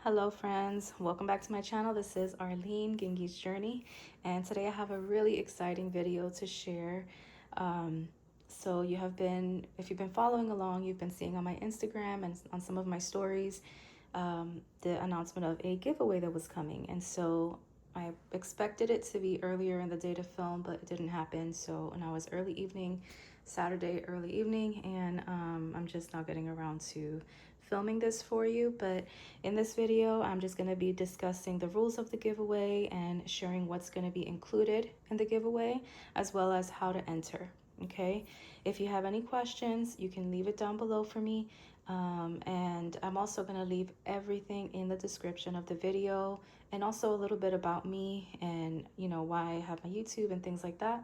Hello friends, welcome back to my channel. This is Arlene Gingy's Journey, and today I have a really exciting video to share. So if you've been following along, you've been seeing on my Instagram and on some of my stories the announcement of a giveaway that was coming. And so I expected it to be earlier in the day to film, but it didn't happen. So now it's early evening, Saturday early evening, and I'm just not getting around to filming this for you. But in this video, I'm just going to be discussing the rules of the giveaway and sharing what's going to be included in the giveaway, as well as how to enter. Okay, if you have any questions, you can leave it down below for me. And I'm also going to leave everything in the description of the video, and also a little bit about me and why I have my YouTube and things like that.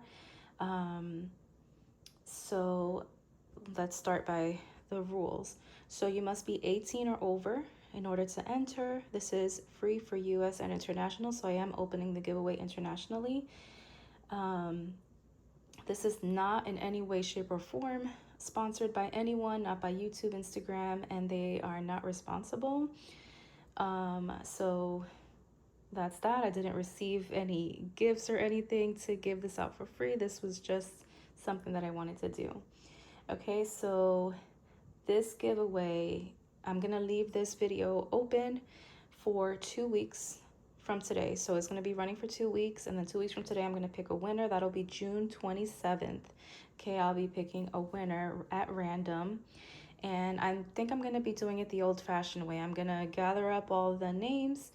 So let's start by the rules. So you must be 18 or over in order to enter. This is free for US and international, so I am opening the giveaway internationally. This is not in any way, shape, or form sponsored by anyone, not by YouTube, Instagram, and they are not responsible. So that's that. I didn't receive any gifts or anything to give this out for free. This was just something that I wanted to do. Okay, so this giveaway, I'm gonna leave this video open for 2 weeks from today. So it's gonna be running for 2 weeks, and then 2 weeks from today, I'm gonna pick a winner. That'll be June 27th. Okay, I'll be picking a winner at random. And I think I'm gonna be doing it the old-fashioned way. I'm gonna gather up all the names,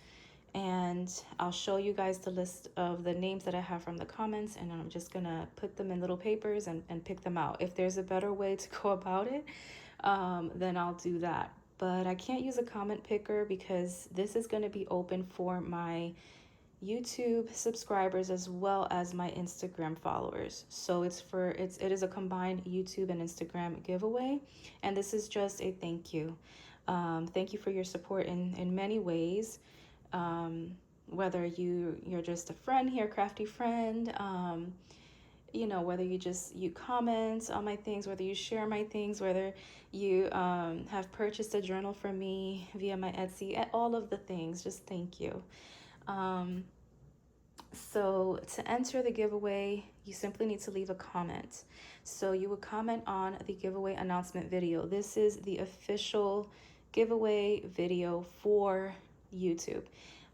and I'll show you guys the list of the names that I have from the comments, and I'm just gonna put them in little papers and pick them out. If there's a better way to go about it, then I'll do that. But I can't use a comment picker because this is gonna be open for my YouTube subscribers as well as my Instagram followers. So it is a combined YouTube and Instagram giveaway, and this is just a thank you. Thank you for your support in many ways. Whether you're just a friend here, crafty friend, whether you comment on my things, whether you share my things, whether you have purchased a journal from me via my Etsy, all of the things, just thank you. So to enter the giveaway, you simply need to leave a comment. So you would comment on the giveaway announcement video. This is the official giveaway video for YouTube.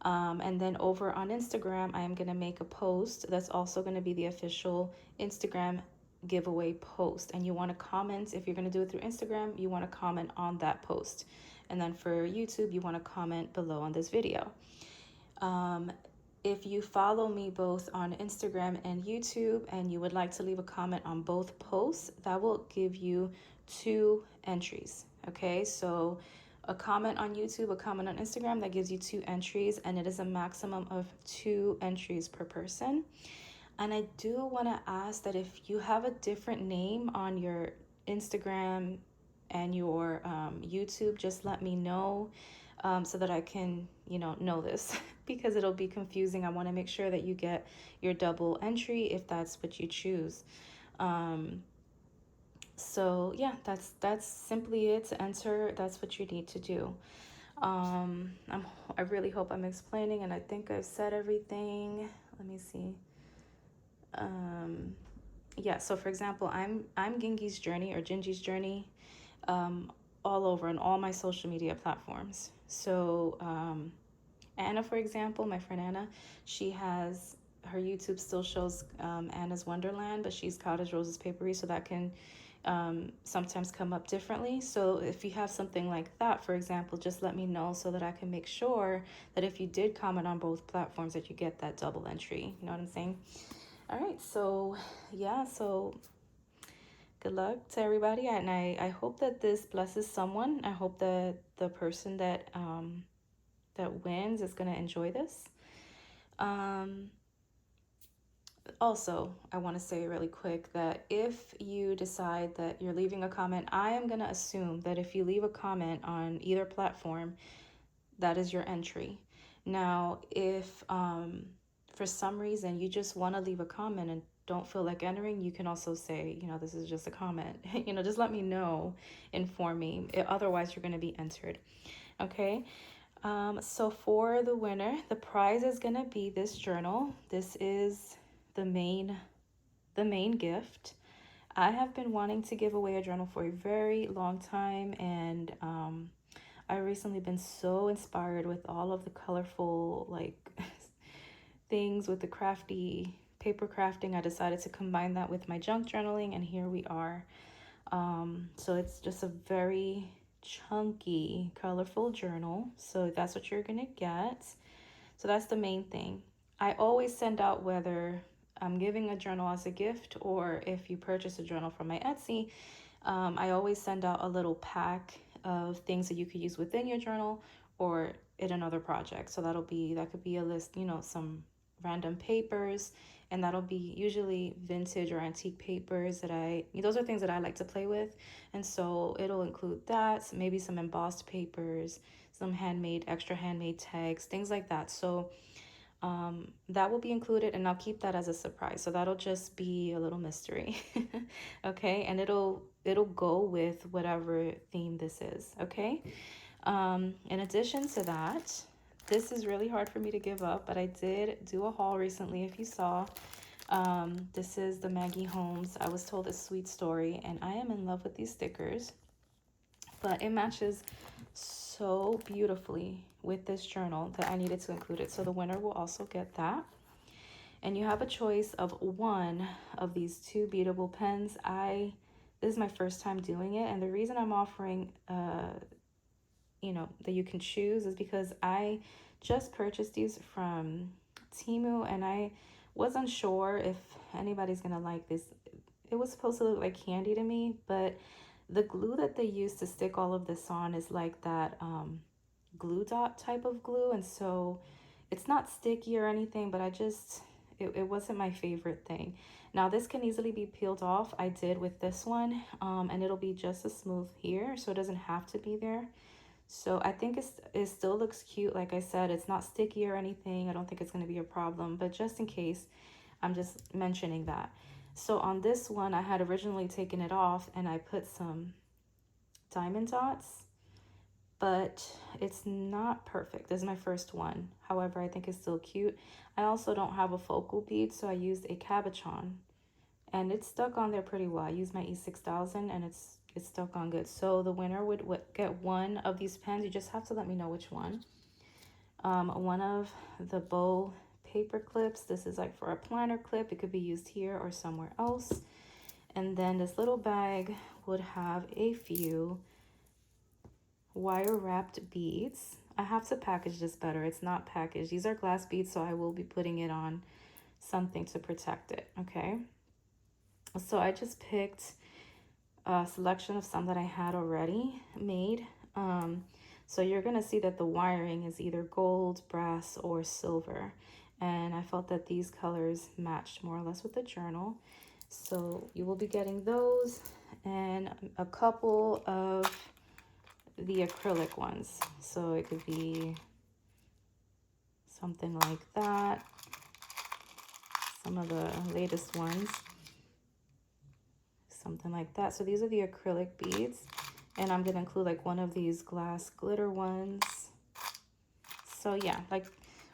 And then over on Instagram, I am going to make a post that's also going to be the official Instagram giveaway post. And you want to comment, if you're going to do it through Instagram, you want to comment on that post. And then for YouTube, you want to comment below on this video. If you follow me both on Instagram and YouTube and you would like to leave a comment on both posts, that will give you 2 entries. Okay, so a comment on YouTube, a comment on Instagram, that gives you 2 entries, and it is a maximum of 2 entries per person. And I do want to ask that if you have a different name on your Instagram and your YouTube, just let me know so that I can, know this because it'll be confusing. I want to make sure that you get your double entry if that's what you choose. So yeah, that's simply it to enter. That's what you need to do. I really hope I'm explaining, and I think I've said everything. Let me see. Yeah, so for example, I'm Gingy's Journey or Gingy's Journey all over on all my social media platforms. So Anna, for example, my friend Anna, she has her YouTube still shows Anna's Wonderland, but she's Cottage Roses Papery, so that can sometimes come up differently. So if you have something like that, for example, just let me know so that I can make sure that if you did comment on both platforms that you get that double entry. You know what I'm saying? All right, so yeah, so good luck to everybody, and I hope that this blesses someone. I hope that the person that wins is going to enjoy this. Also, I want to say really quick that if you decide that you're leaving a comment, I am going to assume that if you leave a comment on either platform, that is your entry. Now, if for some reason you just want to leave a comment and don't feel like entering, you can also say, this is just a comment. Just let me know, inform me. Otherwise, you're going to be entered. Okay. So for the winner, the prize is gonna be this journal. This is the main gift. I have been wanting to give away a journal for a very long time, and I've recently been so inspired with all of the colorful like things with the crafty paper crafting. I decided to combine that with my junk journaling, and here we are. So it's just a very chunky, colorful journal. So that's what you're gonna get. So that's the main thing. I always send out, whether I'm giving a journal as a gift or if you purchase a journal from my Etsy, I always send out a little pack of things that you could use within your journal or in another project. So that could be a list, some random papers, and that'll be usually vintage or antique papers those are things that I like to play with. And so it'll include that, maybe some embossed papers, some extra handmade tags, things like that. So that will be included, and I'll keep that as a surprise. So that'll just be a little mystery. Okay, and it'll go with whatever theme this is. Okay. In addition to that, this is really hard for me to give up, but I did do a haul recently, if you saw. This is the Maggie Holmes I Was Told a Sweet Story, and I am in love with these stickers, but it matches so beautifully with this journal that I needed to include it. So the winner will also get that. And you have a choice of one of these two beatable pens. This is my first time doing it, and the reason I'm offering that you can choose is because I just purchased these from Temu, and I was unsure if anybody's gonna like this. It was supposed to look like candy to me, but the glue that they use to stick all of this on is like that glue dot type of glue, and so it's not sticky or anything, but it wasn't my favorite thing. Now this can easily be peeled off. I did with this one, and it'll be just as smooth here, so it doesn't have to be there. So I think it still looks cute. Like I said, it's not sticky or anything. I don't think it's going to be a problem, but just in case, I'm just mentioning that. So on this one, I had originally taken it off and I put some diamond dots, but it's not perfect. This is my first one. However, I think it's still cute. I also don't have a focal bead, so I used a cabochon, and it's stuck on there pretty well. I used my E6000 and it's stuck on good. So the winner would get one of these pens. You just have to let me know which one. One of the bow paper clips. This is like for a planner clip. It could be used here or somewhere else. And then this little bag would have a few wire wrapped beads. I have to package this better. It's not packaged. These are glass beads, so I will be putting it on something to protect it. Okay. So I just picked a selection of some that I had already made. So you're gonna see that the wiring is either gold, brass, or silver. And I felt that these colors matched more or less with the journal. So you will be getting those and a couple of the acrylic ones. So it could be something like that. Some of the latest ones. Something like that. So these are the acrylic beads, and I'm gonna include like one of these glass glitter ones. So yeah, like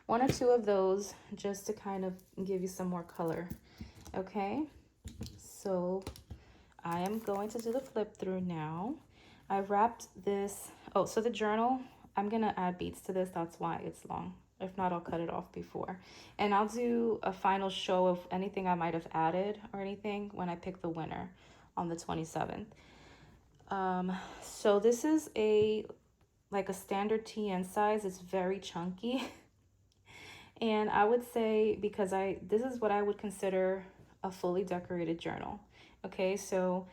one or two of those just to kind of give you some more color. Okay, so I am going to do the flip through now. I wrapped this. Oh, so the journal, I'm gonna add beads to this. That's why it's long. If not, I'll cut it off before. And I'll do a final show of anything I might have added or anything when I pick the winner on the 27th. So this is like a standard TN size. It's very chunky. And I would say, because this is what I would consider a fully decorated journal. Okay, so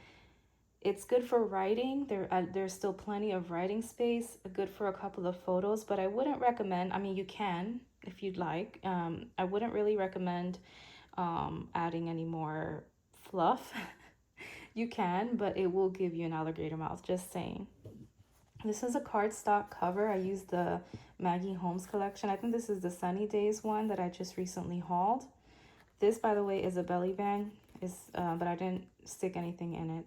it's good for writing. There's still plenty of writing space, good for a couple of photos, but I wouldn't recommend, I mean, you can if you'd like. I wouldn't really recommend adding any more fluff. You can, but it will give you an alligator mouth, just saying. This is a cardstock cover. I used the Maggie Holmes collection. I think this is the Sunny Days one that I just recently hauled. This, by the way, is a belly band, but I didn't stick anything in it.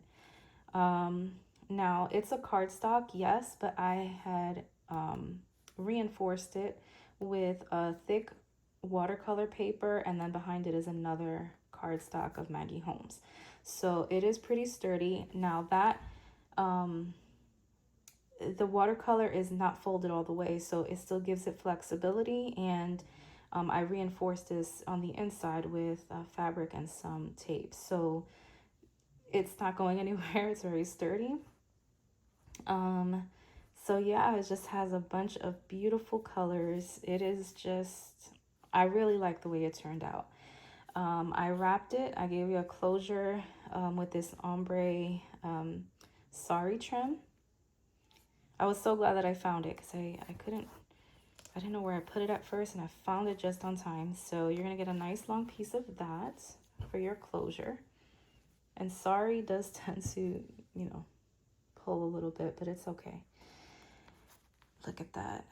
Now, it's a cardstock, yes, but I had reinforced it with a thick watercolor paper, and then behind it is another cardstock of Maggie Holmes. So it is pretty sturdy. Now that the watercolor is not folded all the way, so it still gives it flexibility, and I reinforced this on the inside with fabric and some tape, so it's not going anywhere. It's very sturdy. So yeah, it just has a bunch of beautiful colors. It is just, I really like the way it turned out. I wrapped it. I gave you a closure with this ombre sari trim. I was so glad that I found it because I didn't know where I put it at first, and I found it just on time. So you're gonna get a nice long piece of that for your closure. And sari does tend to, you know, pull a little bit, but it's okay. Look at that.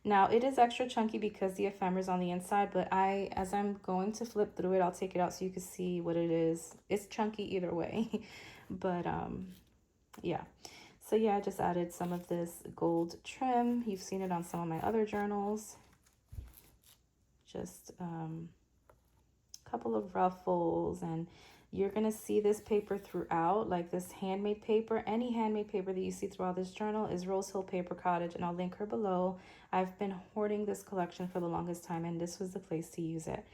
Now it is extra chunky because the ephemera is on the inside, but as I'm going to flip through it, I'll take it out so you can see what it is. It's chunky either way, but yeah. So yeah, I just added some of this gold trim. You've seen it on some of my other journals. Just a couple of ruffles, and you're gonna see this paper throughout, like this handmade paper. Any handmade paper that you see throughout this journal is Rosehill Paper Cottage, and I'll link her below. I've been hoarding this collection for the longest time, and this was the place to use it.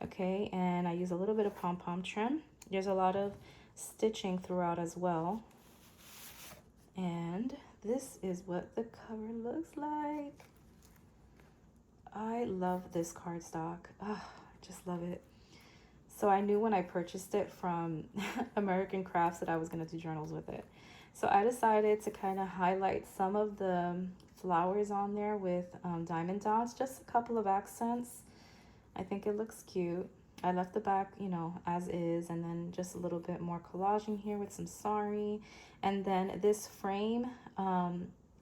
Okay, and I use a little bit of pom-pom trim. There's a lot of stitching throughout as well. And this is what the cover looks like. I love this cardstock. Oh, I just love it. So I knew when I purchased it from American Crafts that I was going to do journals with it. So I decided to kind of highlight some of the flowers on there with diamond dots, just a couple of accents. I think it looks cute. I left the back, you know, as is, and then just a little bit more collaging here with some sari. And then this frame,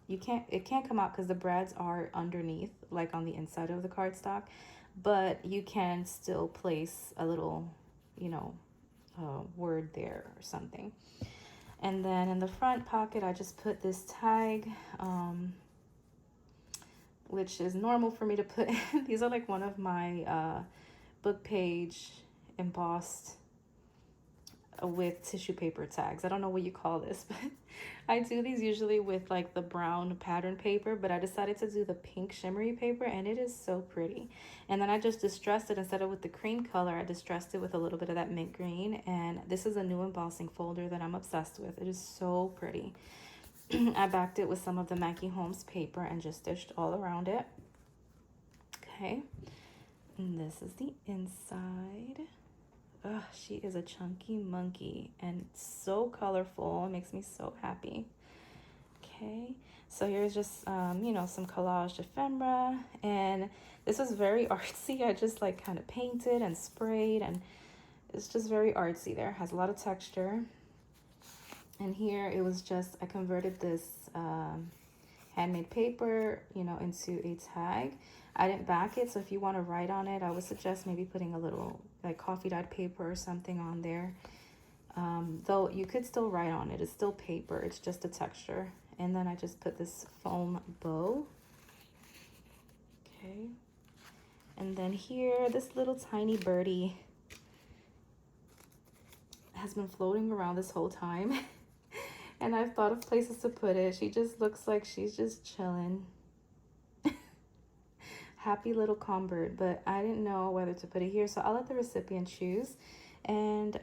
it can't come out because the brads are underneath, like on the inside of the cardstock, but you can still place a little, you know, word there or something. And then in the front pocket, I just put this tag, which is normal for me to put. These are like one of my book page embossed with tissue paper tags. I don't know what you call this, but I do these usually with like the brown pattern paper, but I decided to do the pink shimmery paper, and it is so pretty. And then I just distressed it. Instead of with the cream color, I distressed it with a little bit of that mint green, and this is a new embossing folder that I'm obsessed with. It is so pretty. I backed it with some of the Maggie Holmes paper and just stitched all around it. Okay, and this is the inside. Oh, she is a chunky monkey and so colorful. It makes me so happy. Okay, so here's just, you know, some collaged ephemera. And this was very artsy. I just like kind of painted and sprayed, and it's just very artsy there. Has a lot of texture. And here it was just, I converted this handmade paper, you know, into a tag. I didn't back it, so if you want to write on it, I would suggest maybe putting a little like coffee dyed paper or something on there. Though you could still write on it. It's still paper. It's just a texture. And then I just put this foam bow. Okay. And then here, this little tiny birdie has been floating around this whole time. And I've thought of places to put it. She just looks like she's just chilling. Happy little calm bird, but I didn't know whether to put it here, so I'll let the recipient choose. And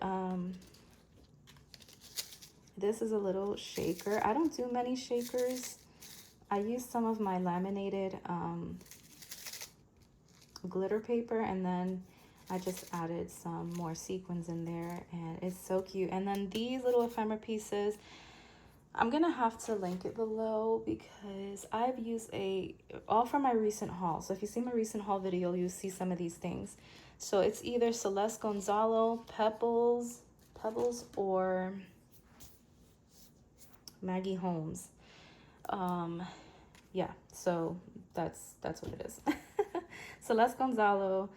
this is a little shaker. I don't do many shakers. I use some of my laminated glitter paper, and then I just added some more sequins in there, and it's so cute. And then these little ephemera pieces, I'm gonna have to link it below because I've used all from my recent haul. So if you see my recent haul video, you'll see some of these things. So it's either Celeste Gonzalo, Pebbles, or Maggie Holmes. Yeah, so that's what it is. Celeste Gonzalo,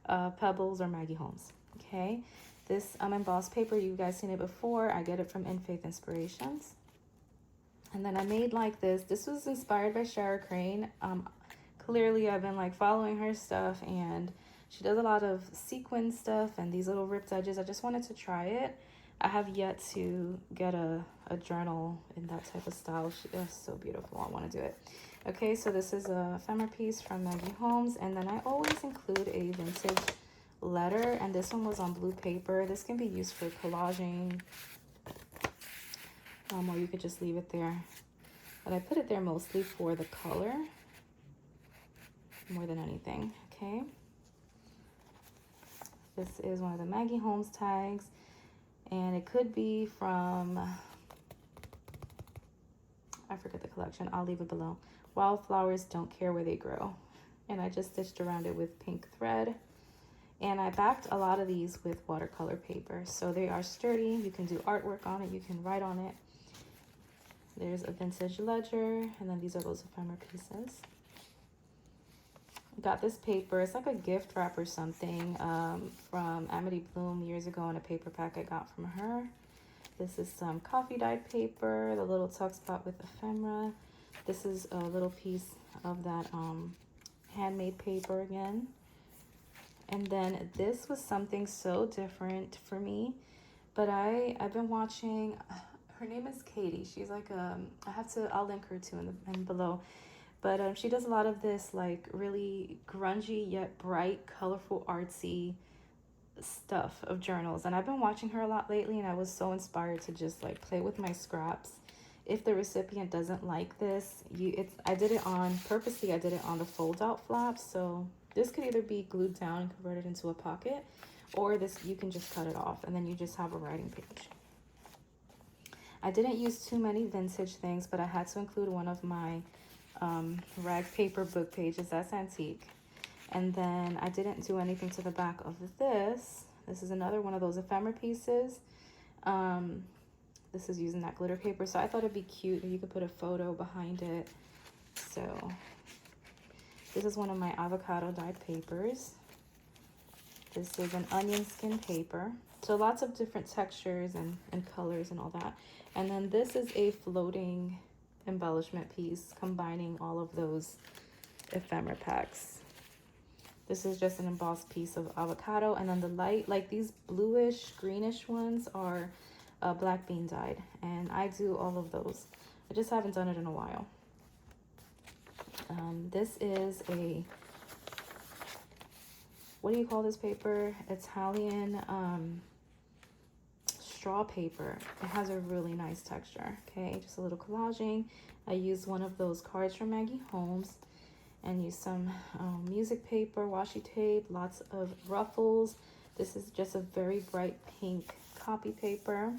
Pebbles, or Maggie Holmes. Okay, this embossed paper, you guys seen it before. I get it from In Faith Inspirations. And then I made like this. This was inspired by Shara Crane. Clearly I've been like following her stuff, and she does a lot of sequin stuff and these little ripped edges. I just wanted to try it. I have yet to get a journal in that type of style. It's so beautiful. I want to do it. Okay, so this is a ephemera piece from Maggie Holmes, and then I always include a vintage letter, and this one was on blue paper. This can be used for collaging, or you could just leave it there. But I put it there mostly for the color more than anything. Okay, this is one of the Maggie Holmes tags, and it could be from, I forget the collection, I'll leave it below. Wildflowers Don't Care Where They Grow. And I just stitched around it with pink thread. And I backed a lot of these with watercolor paper. So they are sturdy. You can do artwork on it. You can write on it. There's a vintage ledger. And then these are those ephemera pieces. Got this paper. It's like a gift wrap or something from Amity Bloom years ago in a paper pack I got from her. This is some coffee dyed paper, the little tuck spot with ephemera. This is a little piece of that handmade paper again. And then this was something so different for me, but I've been watching, her name is Katie. She's like, I'll link her too in below. But she does a lot of this like really grungy yet bright, colorful, artsy stuff of journals. And I've been watching her a lot lately, and I was so inspired to just like play with my scraps. If the recipient doesn't like this, I did it on, purposely I did it on the fold out flaps. So this could either be glued down and converted into a pocket, or this you can just cut it off and then you just have a writing page. I didn't use too many vintage things, but I had to include one of my rag paper book pages. That's antique. And then I didn't do anything to the back of this. This is another one of those ephemera pieces. This is using that glitter paper, so I thought it'd be cute if you could put a photo behind it. So this is one of my avocado dyed papers. This is an onion skin paper. So lots of different textures and colors and all that. And then this is a floating embellishment piece combining all of those ephemera packs. This is just an embossed piece of avocado, and then the light, like these bluish, greenish ones are black bean dyed, and I do all of those. I just haven't done it in a while. This is a, what do you call this paper? Italian straw paper. It has a really nice texture. Okay, just a little collaging. I used one of those cards from Maggie Holmes and use some music paper, washi tape, lots of ruffles. This is just a very bright pink copy paper.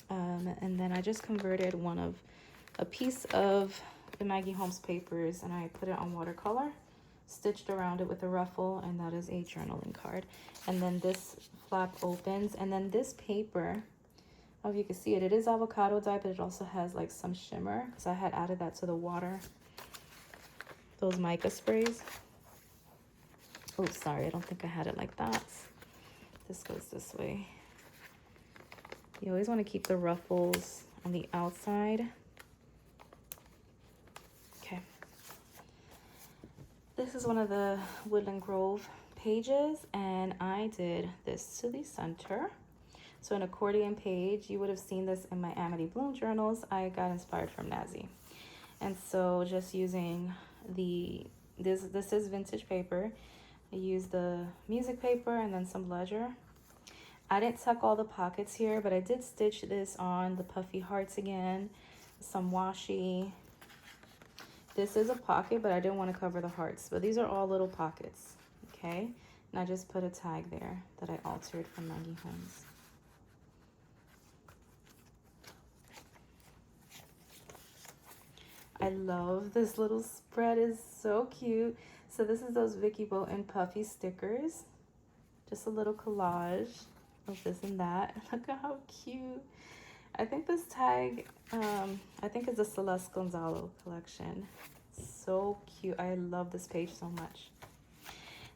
And then I just converted a piece of the Maggie Holmes papers, and I put it on watercolor, stitched around it with a ruffle, and that is a journaling card. And then this flap opens, and then this paper, I don't know if you can see it, it is avocado dye, but it also has like some shimmer because I had added that to the water. Those mica sprays. Oh, sorry, I don't think I had it like that. This goes this way. You always want to keep the ruffles on the outside. Okay. This is one of the Woodland Grove pages, and I did this to the center. So an accordion page, you would have seen this in my Amity Bloom journals. I got inspired from Nazi. And so just using this is vintage paper. I used the music paper and then some ledger. I didn't tuck all the pockets here, but I did stitch this on the puffy hearts again, some washi. This is a pocket, but I didn't want to cover the hearts. But these are all little pockets, okay? And I just put a tag there that I altered from Maggie Holmes. I love this little spread, is so cute. So this is those Vicky Bowden puffy stickers. Just a little collage of this and that. Look at how cute. I think this tag, I think it's the Celeste Gonzalo collection. So cute. I love this page so much.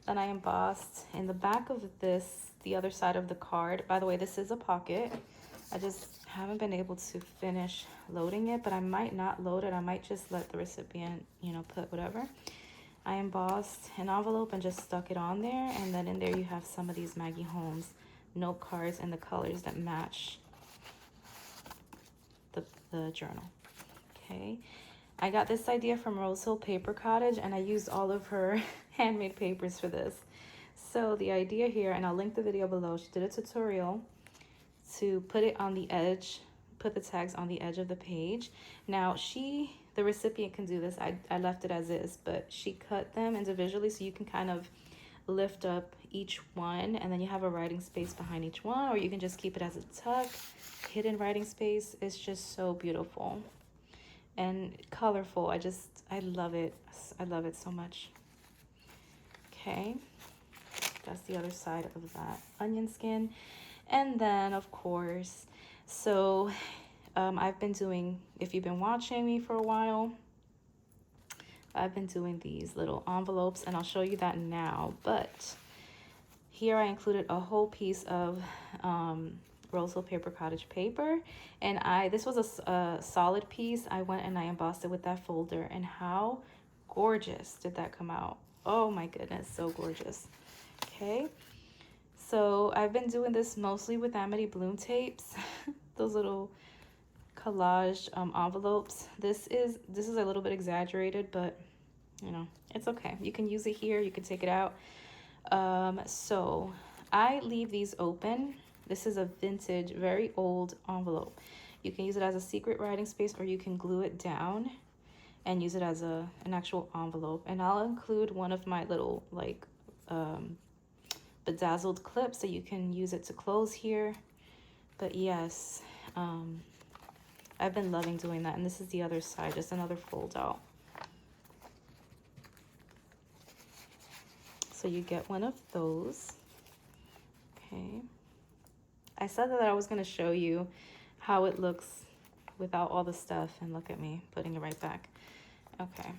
Then I embossed in the back of this, the other side of the card. By the way, this is a pocket. I just haven't been able to finish loading it, but I might not load it. I might just let the recipient, you know, put whatever. I embossed an envelope and just stuck it on there, and then in there you have some of these Maggie Holmes note cards and the colors that match the journal. Okay, I got this idea from Rosehill Paper Cottage, and I used all of her handmade papers for this. So the idea here, and I'll link the video below, she did a tutorial to put it on the edge, put the tags on the edge of the page. Now the recipient can do this. I left it as is, but she cut them individually so you can kind of lift up each one, and then you have a writing space behind each one, or you can just keep it as a tuck, hidden writing space. It's just so beautiful and colorful. I love it. I love it so much. Okay, that's the other side of that onion skin. And then of course, so I've been doing, if you've been watching me for a while, I've been doing these little envelopes, and I'll show you that now. But here I included a whole piece of Rosehill Paper Cottage paper, and this was a solid piece. I went and I embossed it with that folder, and how gorgeous did that come out? Oh my goodness, so gorgeous. Okay, so I've been doing this mostly with Amity Bloom tapes, those little collage envelopes. This is a little bit exaggerated, but you know, it's okay. You can use it here, you can take it out. So I leave these open. This is a vintage, very old envelope. You can use it as a secret writing space, or you can glue it down and use it as an actual envelope. And I'll include one of my little like bedazzled clips so you can use it to close here. But yes, I've been loving doing that. And this is the other side, just another fold out. So you get one of those. Okay, I said that I was going to show you how it looks without all the stuff, and look at me putting it right back. Okay,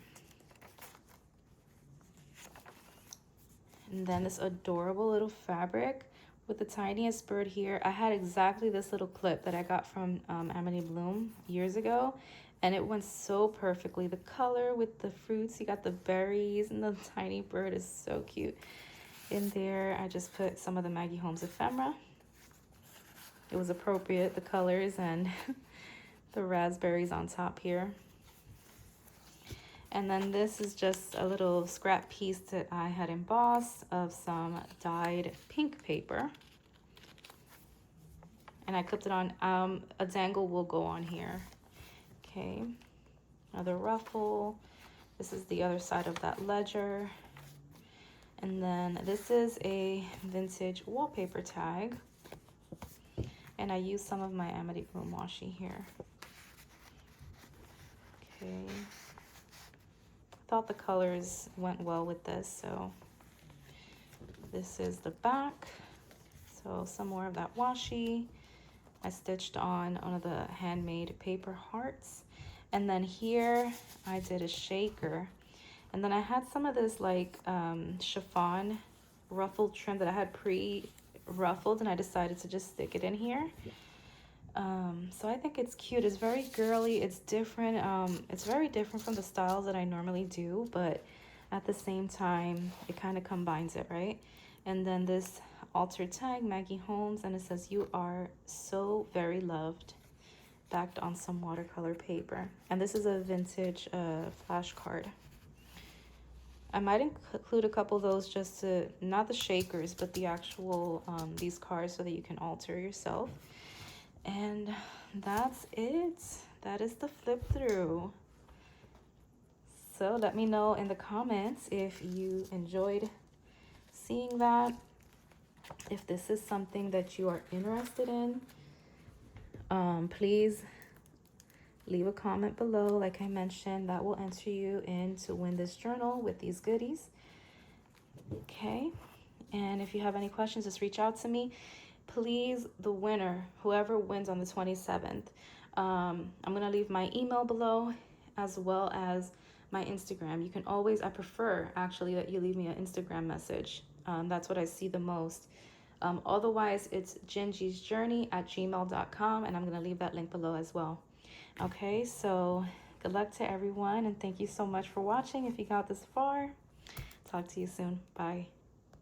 and then this adorable little fabric with the tiniest bird here. I had exactly this little clip that I got from Amity Bloom years ago, and it went so perfectly. The color with the fruits, you got the berries, and the tiny bird is so cute. In there, I just put some of the Maggie Holmes ephemera. It was appropriate, the colors and the raspberries on top here. And then this is just a little scrap piece that I had embossed of some dyed pink paper. And I clipped it on, a dangle will go on here. Okay, another ruffle. This is the other side of that ledger. And then this is a vintage wallpaper tag. And I used some of my Amity Bloom washi here. Okay. Thought the colors went well with this, so this is the back. So some more of that washi. I stitched on one of the handmade paper hearts. And then here I did a shaker. And then I had some of this like chiffon ruffled trim that I had pre-ruffled, and I decided to just stick it in here. So I think it's cute. It's very girly. It's different. It's very different from the styles that I normally do, but at the same time, it kind of combines it, right? And then this altered tag, Maggie Holmes, and it says, "You are so very loved," backed on some watercolor paper. And this is a vintage flashcard. I might include a couple of those, just to, not the shakers, but the actual, these cards, so that you can alter yourself. And that's it. That is the flip through. So let me know in the comments if you enjoyed seeing that, if this is something that you are interested in. Please leave a comment below. Like I mentioned, that will enter you in to win this journal with these goodies. Okay, and if you have any questions, just reach out to me. Please, the winner, whoever wins on the 27th, I'm gonna leave my email below, as well as my Instagram. You can always, I prefer actually that you leave me an Instagram message. That's what I see the most. Otherwise, it's gingy'sjourney@gmail.com, and I'm going to leave that link below as well. Okay, so good luck to everyone, and thank you so much for watching if you got this far. Talk to you soon. Bye.